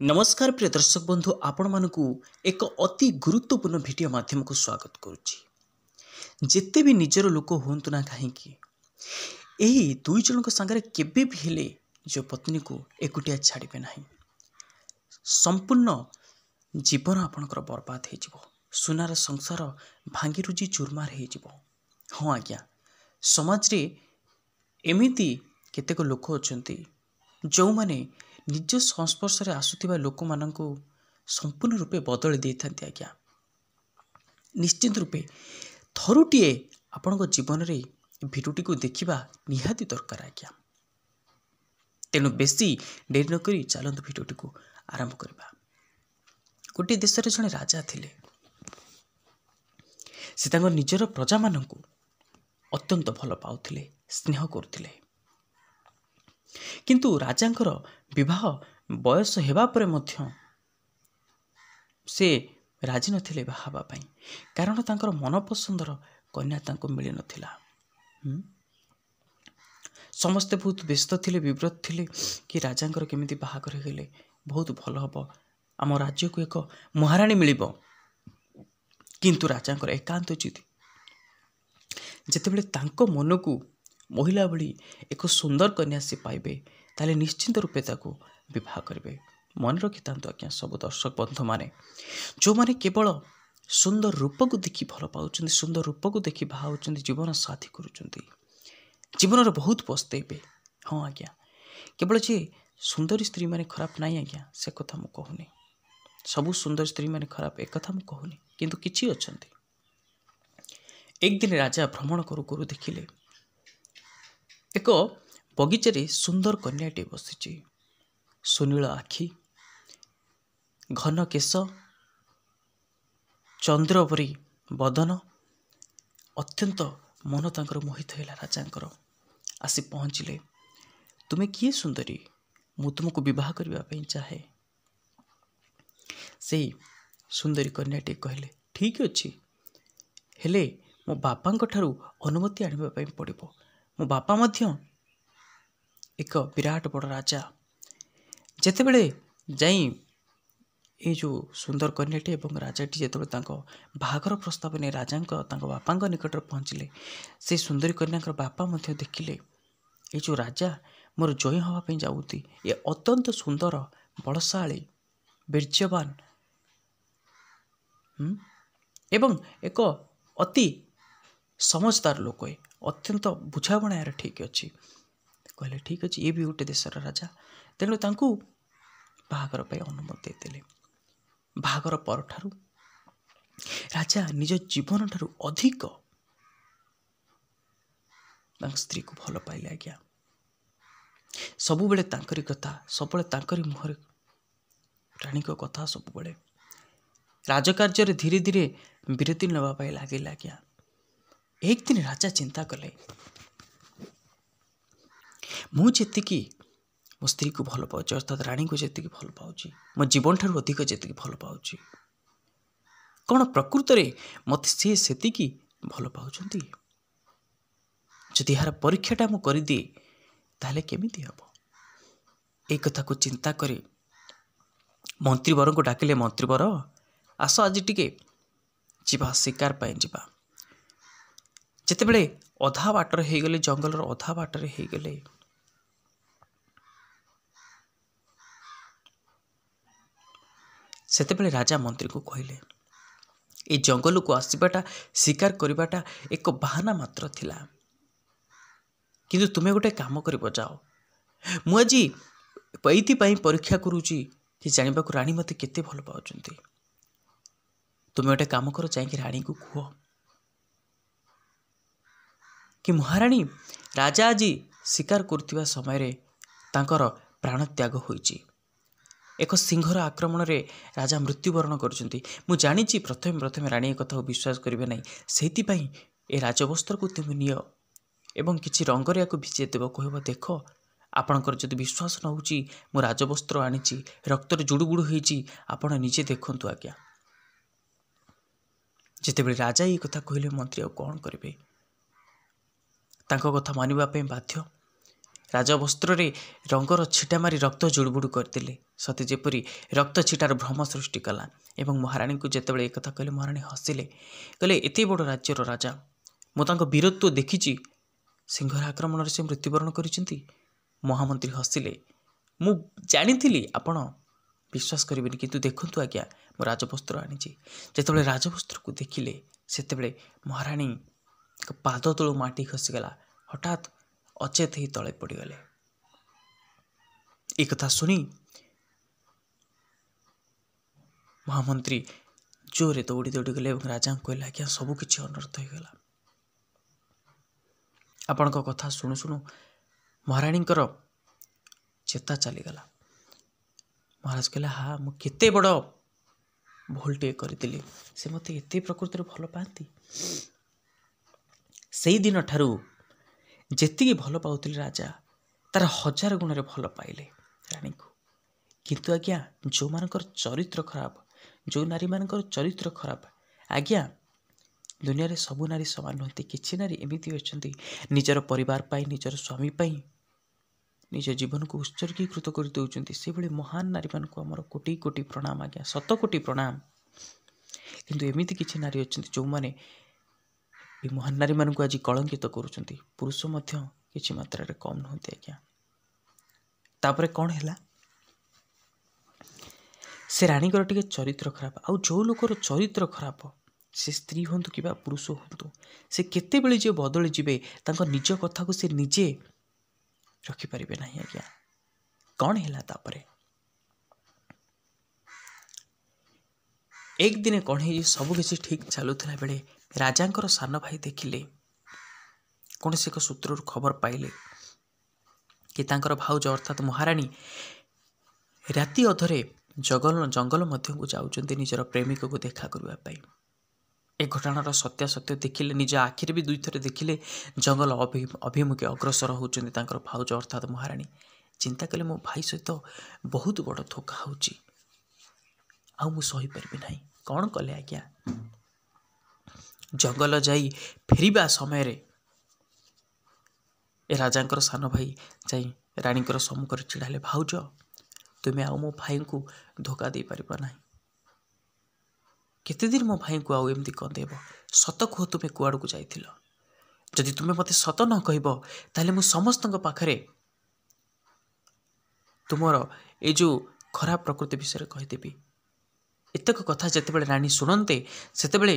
नमस्कार प्रिय दर्शक बंधु आपण मानकु एक अति गुरुत्वपूर्ण वीडियो माध्यम को स्वागत करुच्ची। जिते भी निजर लोक हूँ ना कहीं यही दुई जन सांगे केबे भी हेले जो पत्नी को एकुटिया छाड़े ना, संपूर्ण जीवन आपणकर बर्बाद हो, सुनार संसार भांगी रुजी चूरमार हो। हाँ आज्ञा, समाज रे एमिति केतेक लोक अछंती जो माने निज संस्पर्श रे आसुथिबा लोक माननकु संपूर्ण रूपे बदल दे थांती। आज्ञा निश्चित रूपे थरुटिए आपण जीवन रे भिडियोटी को देखिबा निहाती दरकार। आज्ञा तेणु बेसी डेरी नक चलतु भिडियोटी को आरंभ करबा। गोटे देश रे जने राजा थिले, से तांकर निजर प्रजा माननकु अत्यंत भल पाउथिले, स्नेह करुथिले। किंतु राजांकर विवाह बयस हेबा परे मध्य से राजी नथिले बाहाबा पई, कारण तांकर मनपसंदर कन्या तांको मिली नथिला। समस्ते बहुत व्यस्त थिले, विव्रत थिले कि राजांकर केमिति बाहागर हेले बहुत भल हबो, आम राज्य को एक महारानी मिलिबो। किंतु राजांकर एकांत जिद, जेतेबेले तांको मनकु महिला भली एक सुंदर कन्या से पाइबे ताले निश्चिंत रूपे ताको विवाह करेंगे। मन रखी था आज्ञा सब दर्शक बंधु माने जो माने केवल सुंदर रूप को देखि भल पाउछन्ति, सुंदर रूप को देखि बाहा होछन्ति, जीवन साथी करुछन्ति, जीवन बहुत पछतेबे। हाँ आज्ञा, केवल जे सुंदर स्त्री माने खराब नहीं आज्ञा, से कथा मु कहूनी। सबु सुंदर स्त्री माने खराब एक कथा मु कहूनी, किंतु किछि अछन्ति। एक दिन राजा भ्रमण करू करू देखिले एक बगीचे सुंदर कन्याटे बसी, सुनील आखि, घन केश, चंद्रपरी बदन, अत्यंत मन तांकर मोहित है। राजांकर आसी पहुँचिले, तुम्हें किए सुंदरी, मु तुमको विवाह करने चाहे। से सुंदरी कन्याटे कहले ठीक अच्छी, हेले मो बापांक ठारू अनुमति आनिबा पड़िबो। मो बापा मध्य एक विराट बड़ राजा। जेतेबेले जाई ए जो सुंदर कन्याटी एवं राजाटी जेतेबेले तांको बाहागर प्रस्ताव ने राजांक तांको बापांक निकट पहुँचले, से सुंदरी कन्याकर बापा मध्य देखिले ए जो राजा मोर जय हवा पे जाउती, ये अत्यंत सुंदर, बलशाली, वीर्यवान एवं एक अति समझदार लोक, अत्यंत बुझाबणा यार ठीक अच्छी। कहले ठीक अच्छे, ये भी गोटे देशर राजा, तेणु तांकु बाहागर पे अनुमति देते। बाहागर पर ठारू राजा निज जीवन ठारू अधिक स्त्री को भल पाइले। आज्ञा सबु बेले तांकरी कथा, सब तांकरी मुहर रानी को कथा, सब बेले राजकार्य धीरे धीरे विरति नवा लगे। आज्ञा एक दिन राजा चिंता कले, मु जेतिकी मो स्त्री को भल पाउछि, अर्थात रानी को जेतिकी भल पाउछि, मो जीवन ठारू अधिक जेतिकी भल पाउछि, कौन प्रकृत रे मते से सेतिकी भल पाउछन्ति? जदि यार परीक्षाटा मु कर दिए ताहले केमिति हबो? एक कथा को चिंता करे मंत्रीवर को डाकिले, मंत्रीवर आस आज टिके जीवा शिकार पाई जीवा। जेतेबेले अधा बाटर हो गले, जंगल अधा बाटर हो गले, सेतेबेले राजा मंत्री को कहले ए जंगल को आसबाटा शिकार करवाटा एक बहाना मात्र थिला, किंतु तुम्हें गोटे काम कर जाओ। मु आज ये परीक्षा करुची कि जानिबा को रानी मते केते भल पाउछन्ति। तुम्हें गोटे काम कर, जाइए रानी को कह कि महारानी राजा आज शिकार करथिबा समय रे तांकर प्राण त्याग होईची, एक सिंहर आक्रमण रे राजा मृत्युवरण करछन्ति। मु जानिछि प्रथमे प्रथमे रानी एक कथा विश्वास करिवे नहीं, सेति पई ए राजवस्त्र को तुम नियो एवं किछि रंगरे याको भिजे देबो, कहबो देख आपणकर जदि विश्वास न होउची, मु राजवस्त्र आनिछि, रक्त रे जुडुबुडु होईची, आपण निजे देखंतु। आज्ञा जेतेबेले राजा ये कथा कहले, मंत्री आ कोन करिवे, तांको कथा मानिबा पे बाध्य। ରାଜବସ୍ତ୍ରରେ ରଙ୍ଗର ଛିଟା ମାରି ରକ୍ତ ଜୁଡ଼ୁବୁଡ଼ୁ କରିଦେଲେ, ସତେ ଯେପରି ରକ୍ତ ଛିଟାର ଭ୍ରମ ସୃଷ୍ଟି କଲା। ଏବଂ ମହାରାଣୀଙ୍କୁ ଯେତେବେଳେ ଏକଥା କହିଲେ, ମହାରାଣୀ ହସିଲେ, କହିଲେ ଏତେ ବଡ଼ ରାଜ୍ୟର ରାଜା, ମୁଁ ତାଙ୍କ ବୀରତ୍ୱ ଦେଖିଛି, ସିଂହର ଆକ୍ରମଣରେ ସେ ମୃତ୍ୟୁବରଣ କରିଛନ୍ତି। ମହାମନ୍ତ୍ରୀ ହସିଲେ, ମୁଁ ଜାଣିଥିଲି ଆପଣ ବିଶ୍ୱାସ କରିବେନି, କିନ୍ତୁ ଦେଖନ୍ତୁ ଆଜ୍ଞା, ମୁଁ ରାଜବସ୍ତ୍ର ଆଣିଛି। ଯେତେବେଳେ ରାଜବସ୍ତ୍ରକୁ ଦେଖିଲେ, ସେତେବେଳେ ମହାରାଣୀଙ୍କ ପାଦ ତଳୁ ମାଟି ଖସିଗଲା, ହଠାତ୍ ଅଚେତ ହେଇ ତଳେ ପଡ଼ିଗଲେ। ଏ କଥା ଶୁଣି ମହାମନ୍ତ୍ରୀ ଜୋରରେ ଦୌଡ଼ି ଦୌଡ଼ି ଗଲେ ଏବଂ ରାଜାଙ୍କୁ କହିଲେ, ଆଜ୍ଞା ସବୁ କିଛି ଅନର୍ଥ ହୋଇଗଲା। ଆପଣଙ୍କ କଥା ଶୁଣୁ ଶୁଣୁ ମହାରାଣୀଙ୍କର ଚେତା ଚାଲିଗଲା। ମହାରାଜ କହିଲେ, ହଁ ମୁଁ କେତେ ବଡ଼ ଭୁଲଟିଏ କରିଥିଲି, ସେ ମୋତେ ଏତେ ପ୍ରକୃତିରେ ଭଲ ପାଆନ୍ତି। ସେଇଦିନ ଠାରୁ ଯେତିକି ଭଲ ପାଉଥିଲେ ରାଜା, ତାର 1000 ଗୁଣରେ ଭଲ ପାଇଲେ ରାଣୀଙ୍କୁ। କିନ୍ତୁ ଆଜ୍ଞା, ଯେଉଁମାନଙ୍କର ଚରିତ୍ର ଖରାପ, ଯେଉଁ ନାରୀମାନଙ୍କର ଚରିତ୍ର ଖରାପ, ଆଜ୍ଞା ଦୁନିଆରେ ସବୁ ନାରୀ ସମାନ ନୁହନ୍ତି। କିଛି ନାରୀ ଏମିତି ଅଛନ୍ତି, ନିଜର ପରିବାର ପାଇଁ, ନିଜର ସ୍ୱାମୀ ପାଇଁ ନିଜ ଜୀବନକୁ ଉତ୍ସର୍ଗୀକୃତ କରିଦେଉଛନ୍ତି। ସେଭଳି ମହାନ ନାରୀମାନଙ୍କୁ ଆମର କୋଟି କୋଟି ପ୍ରଣାମ ଆଜ୍ଞା, 100 କୋଟି ପ୍ରଣାମ। କିନ୍ତୁ ଏମିତି କିଛି ନାରୀ ଅଛନ୍ତି ଯେଉଁମାନେ ଏ ମହାନ ନାରୀମାନଙ୍କୁ ଆଜି କଳଙ୍କିତ କରୁଛନ୍ତି। ପୁରୁଷ ମଧ୍ୟ କିଛି ମାତ୍ରାରେ କମ୍ ନୁହନ୍ତି ଆଜ୍ଞା। ତାପରେ କ'ଣ ହେଲା, ସେ ରାଣୀଙ୍କର ଟିକେ ଚରିତ୍ର ଖରାପ। ଆଉ ଯେଉଁ ଲୋକର ଚରିତ୍ର ଖରାପ, ସେ ସ୍ତ୍ରୀ ହୁଅନ୍ତୁ କିମ୍ବା ପୁରୁଷ ହୁଅନ୍ତୁ, ସେ କେତେବେଳେ ଯେ ବଦଳି ଯିବେ, ତାଙ୍କ ନିଜ କଥାକୁ ସେ ନିଜେ ରଖିପାରିବେ ନାହିଁ ଆଜ୍ଞା। କ'ଣ ହେଲା ତାପରେ, ଏକ ଦିନେ କ'ଣ ହେଇଛି, ସବୁ କିଛି ଠିକ୍ ଚାଲୁଥିଲା ବେଳେ ରାଜାଙ୍କର ସାନ ଭାଇ ଦେଖିଲେ, କୌଣସି ଏକ ସୂତ୍ରରୁ ଖବର ପାଇଲେ କି ତାଙ୍କର ଭାଉଜ ଅର୍ଥାତ୍ ମହାରାଣୀ ରାତି ଅଧରେ ଜଙ୍ଗଲ ମଧ୍ୟକୁ ଯାଉଛନ୍ତି ନିଜର ପ୍ରେମିକକୁ ଦେଖା କରିବା ପାଇଁ। ଏ ଘଟଣାର ସତ୍ୟାସତ୍ୟ ଦେଖିଲେ, ନିଜ ଆଖିରେ ବି 2 ଥର ଦେଖିଲେ, ଜଙ୍ଗଲ ଅଭିମୁଖେ ଅଗ୍ରସର ହେଉଛନ୍ତି ତାଙ୍କର ଭାଉଜ ଅର୍ଥାତ୍ ମହାରାଣୀ। ଚିନ୍ତା କଲେ, ମୋ ଭାଇ ସହିତ ବହୁତ ବଡ଼ ଧୋକା ହେଉଛି, ଆଉ ମୁଁ ସହିପାରିବି ନାହିଁ। କ'ଣ କଲେ ଆଜ୍ଞା, ଜଙ୍ଗଲ ଯାଇ ଫେରିବା ସମୟରେ ଏ ରାଜାଙ୍କର ସାନ ଭାଇ ଯାଇ ରାଣୀଙ୍କର ସମ୍ମୁଖରେ ଛିଡ଼ା ହେଲେ, ଭାଉଜ ତୁମେ ଆଉ ମୋ ଭାଇଙ୍କୁ ଧୋକା ଦେଇପାରିବ ନାହିଁ। କେତେଦିନ ମୋ ଭାଇଙ୍କୁ ଆଉ ଏମିତି କନ୍ଦେଇବ? ସତ କୁହ, ତୁମେ କୁଆଡ଼କୁ ଯାଇଥିଲ? ଯଦି ତୁମେ ମୋତେ ସତ ନ କହିବ, ତାହେଲେ ମୁଁ ସମସ୍ତଙ୍କ ପାଖରେ ତୁମର ଏ ଯେଉଁ ଖରାପ ପ୍ରକୃତି ବିଷୟରେ କହିଦେବି। ଏତକ କଥା ଯେତେବେଳେ ରାଣୀ ଶୁଣନ୍ତେ, ସେତେବେଳେ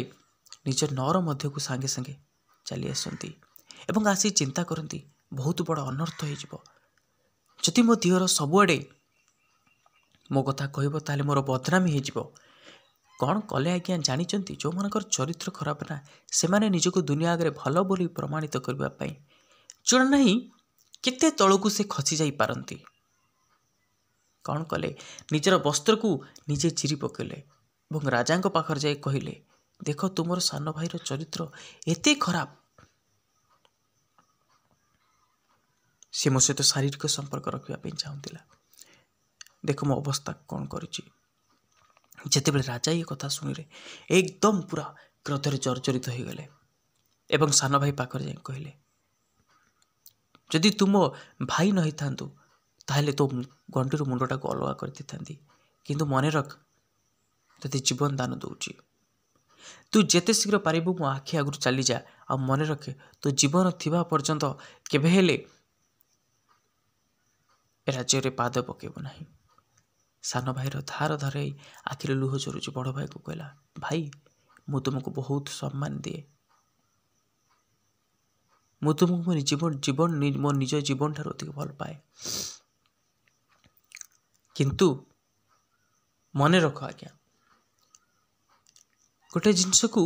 ନିଜ ନଅର ମଧ୍ୟକୁ ସାଙ୍ଗେ ସାଙ୍ଗେ ଚାଲି ଆସନ୍ତି ଏବଂ ଆସି ଚିନ୍ତା କରନ୍ତି, ବହୁତ ବଡ଼ ଅନର୍ଥ ହୋଇଯିବ। ଯଦି ମୋ ଦିଅର ସବୁଆଡ଼େ ମୋ କଥା କହିବ, ତାହେଲେ ମୋର ବଦନାମୀ ହେଇଯିବ। କ'ଣ କଲେ ଆଜ୍ଞା ଜାଣିଛନ୍ତି? ଯେଉଁମାନଙ୍କର ଚରିତ୍ର ଖରାପ ନା, ସେମାନେ ନିଜକୁ ଦୁନିଆ ଆଗରେ ଭଲ ବୋଲି ପ୍ରମାଣିତ କରିବା ପାଇଁ ଜଣା ନାହିଁ କେତେ ତଳକୁ ସେ ଖସି ଯାଇପାରନ୍ତି। କ'ଣ କଲେ, ନିଜର ବସ୍ତ୍ରକୁ ନିଜେ ଚିରି ପକାଇଲେ ଏବଂ ରାଜାଙ୍କ ପାଖରେ ଯାଇ କହିଲେ, ଦେଖ ତୁମର ସାନ ଭାଇର ଚରିତ୍ର ଏତେ ଖରାପ, ସେ ମୋ ସହିତ ଶାରୀରିକ ସମ୍ପର୍କ ରଖିବା ପାଇଁ ଚାହୁଁଥିଲା। ଦେଖ ମୋ ଅବସ୍ଥା କ'ଣ କରିଛି। ଯେତେବେଳେ ରାଜା ଏ କଥା ଶୁଣିଲେ, ଏକଦମ ପୁରା କ୍ରୋଧରେ ଜର୍ଜରିତ ହୋଇଗଲେ ଏବଂ ସାନ ଭାଇ ପାଖରେ ଯାଇ କହିଲେ, ଯଦି ତୁମ ଭାଇ ନ ହେଇଥାନ୍ତୁ, ତାହେଲେ ତୋ ଗଣ୍ଡିରୁ ମୁଣ୍ଡଟାକୁ ଅଲଗା କରିଦେଇଥାନ୍ତି। କିନ୍ତୁ ମନେ ରଖ, ତୋତେ ଜୀବନ ଦାନ ଦେଉଛି, ତୁ ଯେତେ ଶୀଘ୍ର ପାରିବୁ ମୋ ଆଖି ଆଗରୁ ଚାଲିଯା। ଆଉ ମନେ ରଖେ, ତୋ ଜୀବନ ଥିବା ପର୍ଯ୍ୟନ୍ତ କେବେ ହେଲେ ଏ ରାଜ୍ୟରେ ପାଦ ପକେଇବ ନାହିଁ। ସାନ ଭାଇର ଧାର ଧାର ଆଖିରେ ଲୁହ ଝରୁଛି। ବଡ଼ ଭାଇକୁ କହିଲା, ଭାଇ ମୁଁ ତୁମକୁ ବହୁତ ସମ୍ମାନ ଦିଏ, ମୁଁ ତୁମକୁ ମୋ ନିଜ ଜୀବନ ଠାରୁ ଅଧିକ ଭଲ ପାଏ, କିନ୍ତୁ ମନେ ରଖ ଆଜ୍ଞା, ଗୋଟେ ଜିନିଷକୁ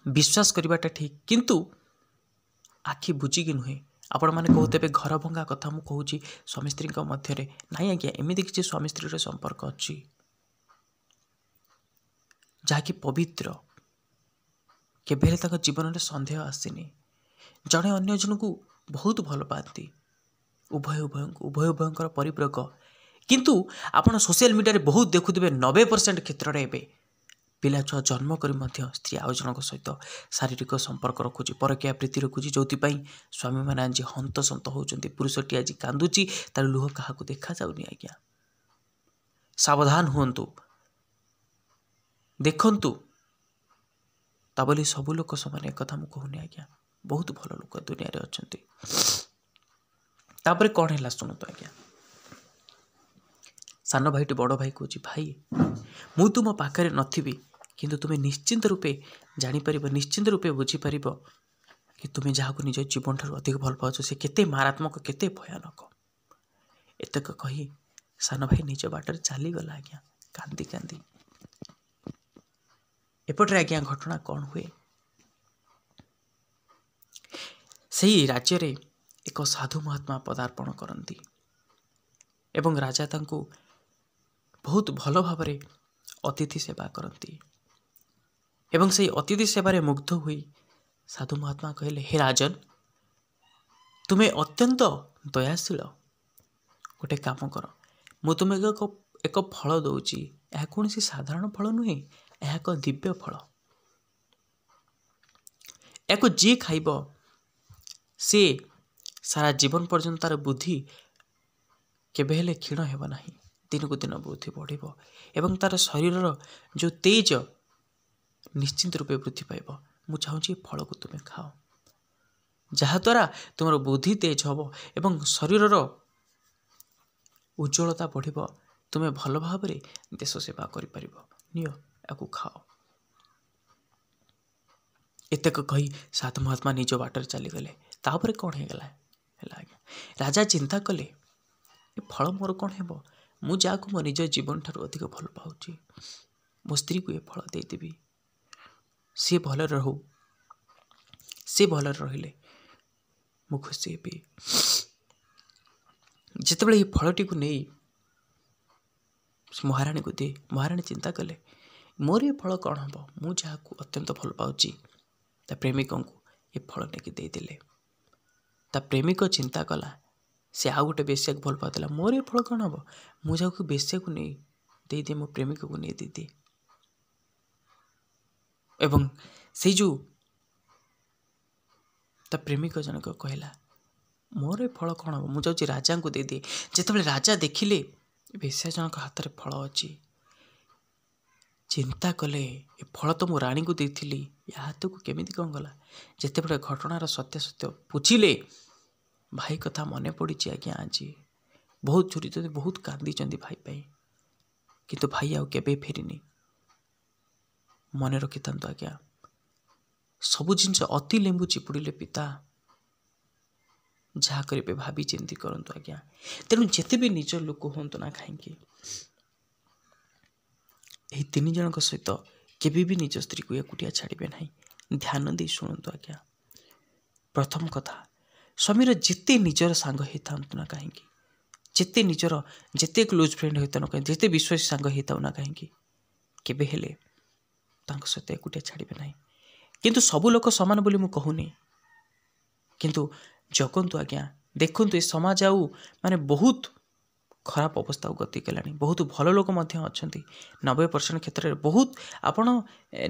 ବିଶ୍ୱାସ କରିବାଟା ଠିକ୍, କିନ୍ତୁ ଆଖି ବୁଜିକି ନୁହେଁ। ଆପଣମାନେ କହୁଥିବେ ଘର ଭଙ୍ଗା କଥା ମୁଁ କହୁଛି ସ୍ୱାମୀ ସ୍ତ୍ରୀଙ୍କ ମଧ୍ୟରେ। ନାଇଁ ଆଜ୍ଞା, ଏମିତି କିଛି ସ୍ୱାମୀ ସ୍ତ୍ରୀର ସମ୍ପର୍କ ଅଛି ଯାହାକି ପବିତ୍ର, କେବେ ହେଲେ ତାଙ୍କ ଜୀବନରେ ସନ୍ଦେହ ଆସିନି। ଜଣେ ଅନ୍ୟ ଜଣଙ୍କୁ ବହୁତ ଭଲ ପାଆନ୍ତି, ଉଭୟଙ୍କର ପରିପୂରକ। କିନ୍ତୁ ଆପଣ ସୋସିଆଲ ମିଡ଼ିଆରେ ବହୁତ ଦେଖୁଥିବେ, 90% କ୍ଷେତ୍ରରେ ଏବେ ପିଲା ଛୁଆ ଜନ୍ମ କରି ମଧ୍ୟ ସ୍ତ୍ରୀ ଆଉ ଜଣଙ୍କ ସହିତ ଶାରୀରିକ ସମ୍ପର୍କ ରଖୁଛି, ପରକୀୟା ପ୍ରୀତି ରଖୁଛି, ଯେଉଁଥିପାଇଁ ସ୍ୱାମୀମାନେ ଆଜି ହନ୍ତସନ୍ତ ହେଉଛନ୍ତି। ପୁରୁଷଟି ଆଜି କାନ୍ଦୁଛି, ତାର ଲୁହ କାହାକୁ ଦେଖାଯାଉନି। ଆଜ୍ଞା ସାବଧାନ ହୁଅନ୍ତୁ, ଦେଖନ୍ତୁ। ତା ବୋଲି ସବୁ ଲୋକ ସମାନ ଏକଥା ମୁଁ କହୁନି ଆଜ୍ଞା, ବହୁତ ଭଲ ଲୋକ ଦୁନିଆରେ ଅଛନ୍ତି। ତାପରେ କ'ଣ ହେଲା ଶୁଣନ୍ତୁ ଆଜ୍ଞା। ସାନ ଭାଇଟି ବଡ଼ ଭାଇ କହୁଛି, ଭାଇ ମୁଁ ତୁମ ପାଖରେ ନଥିବି, କିନ୍ତୁ ତୁମେ ନିଶ୍ଚିନ୍ତ ରୂପେ ଜାଣିପାରିବ, ନିଶ୍ଚିନ୍ତ ରୂପେ ବୁଝିପାରିବ କି ତୁମେ ଯାହାକୁ ନିଜ ଜୀବନଠାରୁ ଅଧିକ ଭଲ ପାଉଛ ସେ କେତେ ମାରାତ୍ମକ, କେତେ ଭୟାନକ। ଏତକ କହି ସାନ ଭାଇ ନିଜ ବାଟରେ ଚାଲିଗଲା ଆଜ୍ଞା, କାନ୍ଦି କାନ୍ଦି। ଏପଟରେ ଆଜ୍ଞା ଘଟଣା କ'ଣ ହୁଏ, ସେହି ରାଜ୍ୟରେ ଏକ ସାଧୁ ମହାତ୍ମା ପଦାର୍ପଣ କରନ୍ତି ଏବଂ ରାଜା ତାଙ୍କୁ ବହୁତ ଭଲ ଭାବରେ ଅତିଥି ସେବା କରନ୍ତି। ଏବଂ ସେହି ଅତିଥି ସେବାରେ ମୁଗ୍ଧ ହୋଇ ସାଧୁ ମହାତ୍ମା କହିଲେ, ହେ ରାଜନ, ତୁମେ ଅତ୍ୟନ୍ତ ଦୟାଶୀଳ। ଗୋଟେ କାମ କର, ମୁଁ ତୁମକୁ ଏକ ଫଳ ଦେଉଛି। ଏହା କୌଣସି ସାଧାରଣ ଫଳ ନୁହେଁ, ଏହା ଏକ ଦିବ୍ୟ ଫଳ। ଏହାକୁ ଯିଏ ଖାଇବ ସେ ସାରା ଜୀବନ ପର୍ଯ୍ୟନ୍ତ ତାର ବୁଦ୍ଧି କେବେ ହେଲେ କ୍ଷୀଣ ହେବ ନାହିଁ, ଦିନକୁ ଦିନ ବୃଦ୍ଧି ବଢ଼ିବ ଏବଂ ତାର ଶରୀରର ଯେଉଁ ତେଜ ନିଶ୍ଚିନ୍ତ ରୂପେ ବୃଦ୍ଧି ପାଇବ। ମୁଁ ଚାହୁଁଛି ଏ ଫଳକୁ ତୁମେ ଖାଅ, ଯାହାଦ୍ୱାରା ତୁମର ବୁଦ୍ଧି ତେଜ ହେବ ଏବଂ ଶରୀରର ଉଜ୍ଜ୍ୱଳତା ବଢ଼ିବ, ତୁମେ ଭଲ ଭାବରେ ଦେଶ ସେବା କରିପାରିବ। ନିଅ, ଏହାକୁ ଖାଅ। ଏତକ କହି ସାଧୁ ମହାତ୍ମା ନିଜ ବାଟରେ ଚାଲିଗଲେ। ତାପରେ କ'ଣ ହେଲା ଆଜ୍ଞା, ରାଜା ଚିନ୍ତା କଲେ, ଏ ଫଳ ମୋର କ'ଣ ହେବ? ମୁଁ ଯାହାକୁ ମୋ ନିଜ ଜୀବନଠାରୁ ଅଧିକ ଭଲ ପାଉଛି, ମୋ ସ୍ତ୍ରୀକୁ ଏ ଫଳ ଦେଇଦେବି, ସିଏ ଭଲରେ ରହୁ, ସେ ଭଲରେ ରହିଲେ ମୁଁ ଖୁସି ହେବି। ଯେତେବେଳେ ଏ ଫଳଟିକୁ ନେଇ ମହାରାଣୀକୁ ଦିଏ, ମହାରାଣୀ ଚିନ୍ତା କଲେ, ମୋର ଏ ଫଳ କ'ଣ ହେବ? ମୁଁ ଯାହାକୁ ଅତ୍ୟନ୍ତ ଭଲ ପାଉଛି ତା ପ୍ରେମିକଙ୍କୁ ଏ ଫଳ ନେଇକି ଦେଇଦେଲେ। ତା ପ୍ରେମିକ ଚିନ୍ତା କଲା, ସେ ଆଉ ଗୋଟେ ବେଶ୍ୟାକୁ ଭଲ ପାଉଥିଲା, ମୋର ଏ ଫଳ କ'ଣ ହେବ? ମୁଁ ଯାହାକୁ ବେଶ୍ୟାକୁ ନେଇ ଦେଇଦିଏ, ମୋ ପ୍ରେମିକକୁ ନେଇ ଦେଇଦିଏ। ଏବଂ ସେଇ ଯେଉଁ ତା ପ୍ରେମିକ ଜଣକ କହିଲା, ମୋର ଏ ଫଳ କ'ଣ ହେବ? ମୁଁ ଯାଉଛି ରାଜାଙ୍କୁ ଦେଇଦିଏ। ଯେତେବେଳେ ରାଜା ଦେଖିଲେ ବେଶ୍ୟା ଜଣକ ହାତରେ ଫଳ ଅଛି, ଚିନ୍ତା କଲେ, ଏ ଫଳ ତ ମୁଁ ରାଣୀକୁ ଦେଇଥିଲି, ୟା ହାତକୁ କେମିତି କ'ଣ ଗଲା? ଯେତେବେଳେ ଘଟଣାର ସତ୍ୟାସତ୍ୟ ବୁଝିଲେ, ଭାଇ କଥା ମନେ ପଡ଼ିଛି ଆଜ୍ଞା। ଆଜି ବହୁତ ଝୁରିଛନ୍ତି, ବହୁତ କାନ୍ଦିଛନ୍ତି ଭାଇ ପାଇଁ, କିନ୍ତୁ ଭାଇ ଆଉ କେବେ ଫେରିନି। ମନେ ରଖିଥାନ୍ତୁ ଆଜ୍ଞା, ସବୁ ଜିନିଷ ଅତି ଲେମ୍ବୁ ଚିପୁଡ଼ିଲେ ପିତା। ଯାହା କରିବେ ଭାବି ଚିନ୍ତି କରନ୍ତୁ ଆଜ୍ଞା। ତେଣୁ ଯେତେ ବି ନିଜ ଲୋକ ହୁଅନ୍ତୁ ନା କାହିଁକି, ଏହି 3 ଜଣଙ୍କ ସହିତ କେବେ ବି ନିଜ ସ୍ତ୍ରୀକୁ ଏକୁଟିଆ ଛାଡ଼ିବେ ନାହିଁ। ଧ୍ୟାନ ଦେଇ ଶୁଣନ୍ତୁ ଆଜ୍ଞା। ପ୍ରଥମ କଥା, ସ୍ୱାମୀର ଯେତେ ନିଜର ସାଙ୍ଗ ହେଇଥାନ୍ତୁ ନା କାହିଁକି, ଯେତେ କ୍ଲୋଜ୍ ଫ୍ରେଣ୍ଡ ହେଇଥାଉ ନା କାହିଁକି, ଯେତେ ବିଶ୍ୱାସୀ ସାଙ୍ଗ ହେଇଥାଉ ନା କାହିଁକି, କେବେ ହେଲେ ତାଙ୍କ ସହିତ ଏକୁଟିଆ ଛାଡ଼ିବେ ନାହିଁ। କିନ୍ତୁ ସବୁ ଲୋକ ସମାନ ବୋଲି ମୁଁ କହୁନି, କିନ୍ତୁ ଜଗନ୍ତୁ ଆଜ୍ଞା। ଦେଖନ୍ତୁ ଏ ସମାଜ ଆଉ ବହୁତ ଖରାପ ଅବସ୍ଥାକୁ ଗତି କଲାଣି। ବହୁତ ଭଲ ଲୋକ ମଧ୍ୟ ଅଛନ୍ତି 90% କ୍ଷେତ୍ରରେ। ବହୁତ ଆପଣ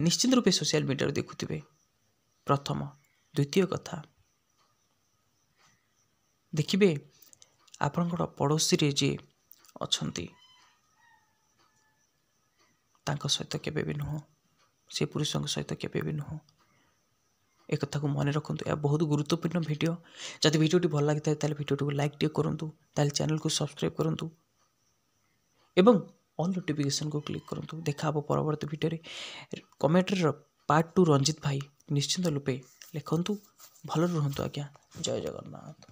ନିଶ୍ଚିନ୍ତ ରୂପେ ସୋସିଆଲ ମିଡ଼ିଆରେ ଦେଖୁଥିବେ। ପ୍ରଥମ, ଦ୍ୱିତୀୟ କଥା, ଦେଖିବେ ଆପଣଙ୍କର ପଡ଼ୋଶୀରେ ଯିଏ ଅଛନ୍ତି ତାଙ୍କ ସହିତ କେବେ ବି ନୁହଁ, ସେ ପୁରୁଷଙ୍କ ସହିତ କେବେ ବି ନୁହଁ। ଏ କଥାକୁ ମନେ ରଖନ୍ତୁ। ଏହା ବହୁତ ଗୁରୁତ୍ୱପୂର୍ଣ୍ଣ ଭିଡ଼ିଓ। ଯଦି ଭିଡ଼ିଓଟି ଭଲ ଲାଗିଥାଏ ତାହେଲେ ଭିଡ଼ିଓଟିକୁ ଲାଇକ୍ ଟିକେ କରନ୍ତୁ, ତାହେଲେ ଚ୍ୟାନେଲକୁ ସବସ୍କ୍ରାଇବ୍ କରନ୍ତୁ ଏବଂ ଅଲ୍ ନୋଟିଫିକେସନକୁ କ୍ଲିକ୍ କରନ୍ତୁ। ଦେଖା ହେବ ପରବର୍ତ୍ତୀ ଭିଡ଼ିଓରେ। କମେଣ୍ଟରେ ପାର୍ଟ 2 ରଞ୍ଜିତ ଭାଇ ନିଶ୍ଚିନ୍ତ ରୂପେ ଲେଖନ୍ତୁ। ଭଲରେ ରୁହନ୍ତୁ ଆଜ୍ଞା। ଜୟ ଜଗନ୍ନାଥ।